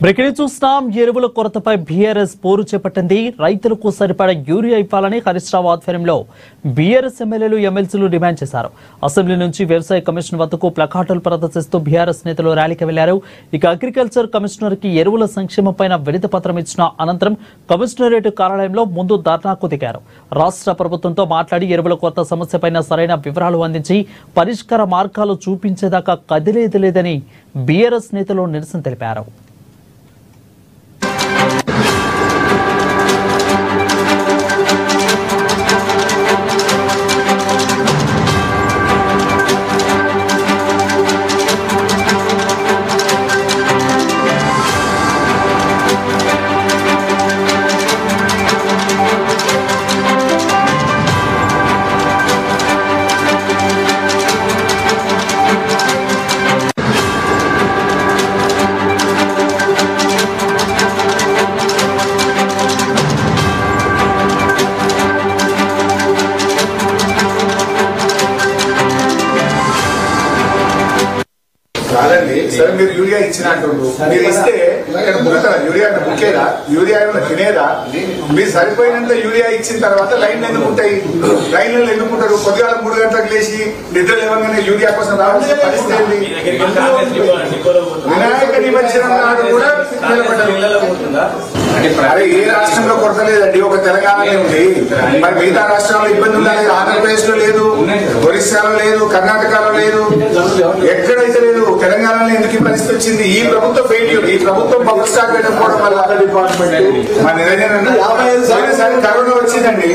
Breaking చూస్తున్నాం. ఎరువుల కొరతపై BRS పోరు చేపట్టింది. రైతులకు సరిపడా యూరియా ఇవ్వాలని హరీష్ రావు ఆధ్వర్యంలో బీఆర్ఎస్ ఎమ్మెల్యేలు ఎమ్మెల్సీలు డిమాండ్ చేశారు. అసెంబ్లీ నుంచి వ్యవసాయ కమిషన్ వద్దకు ప్లకార్డులు ప్రదర్శిస్తూ బీఆర్ఎస్ నేతలు ర్యాలీకి వెళ్లారు. ఇక అగ్రికల్చర్ కమిషనర్ కి ఎరువుల సంక్షేమంపై వినతి పత్రం ఇచ్చిన అనంతరం కమిషనరేట్ కార్యాలయంలో ముందు ధర్నాకు దిగారు. రాష్ట్ర ప్రభుత్వంతో మాట్లాడి ఎరువుల కొరత సమస్యపై సరైన వివరాలు అందించి పరిష్కార మార్గాలు చూపించేదాకా కదిలేది లేదని బీఆర్ఎస్ నేతలు నిరసన తెలిపారు. సరే మీరు యూరియా ఇచ్చిన అంటుండ్రు, మీరు ఇస్తే యూరియా ముఖ్యదా? యూరియా ఏమైనా తినేదా? మీరు సరిపోయినంత యూరియా ఇచ్చిన తర్వాత లైన్లు ఎందుకు ఉంటాయి? లైన్లలో ఎందుకు ఉంటారు? పొద్దుగాల 3 గంటలకు లేచి నిద్ర లేవగానే యూరియా కోసం రావాల్సిన పరిస్థితి. వినాయక నిమజ్జనం నాడు కూడా అరే ఏ రాష్ట్రంలో కొరత లేదండి, ఒక తెలంగాణలో ఉంది. మరి మిగతా రాష్ట్రాల్లో ఇబ్బంది ఉండాలి. ఆంధ్రప్రదేశ్ లో లేదు, ఒరిస్సాలో లేదు, కర్ణాటకలో లేదు, ఎక్కడైతే లేదు. తెలంగాణలో ఎందుకు ఈ పరిస్థితి వచ్చింది? ఈ ప్రభుత్వ ఫెయిల్యూర్. ఈ ప్రభుత్వం పబ్లిక్ స్టాక్ పెట్టకపోవడం వల్ల మా నిరంజన్ కరోనా వచ్చిందండి.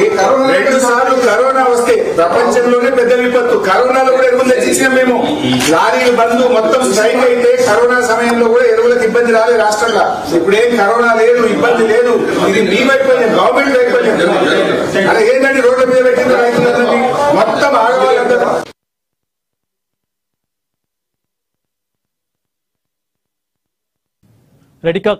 2 సార్లు కరోనా వస్తే ప్రపంచంలోనే పెద్ద విపత్తు. కరోనాలో కూడా ఎరువులు తెచ్చిచ్చినాం మేము. లారీలు బంద్, మొత్తం స్ట్రైక్ అయితే కరోనా సమయంలో కూడా ఎరువులకు ఇబ్బంది రాలేదు రాష్ట్రంలో. ఇప్పుడేం కరోనా లేదు, ఇబ్బంది లేదు. ఇది మీ వైఫల్యం, గవర్నమెంట్ వైఫల్యం. అలా ఏంటంటే రోడ్ల మీద పెట్టింది రైతులందరినీ, మొత్తం ఆడవాళ్ళందరూ. రెడ్డికా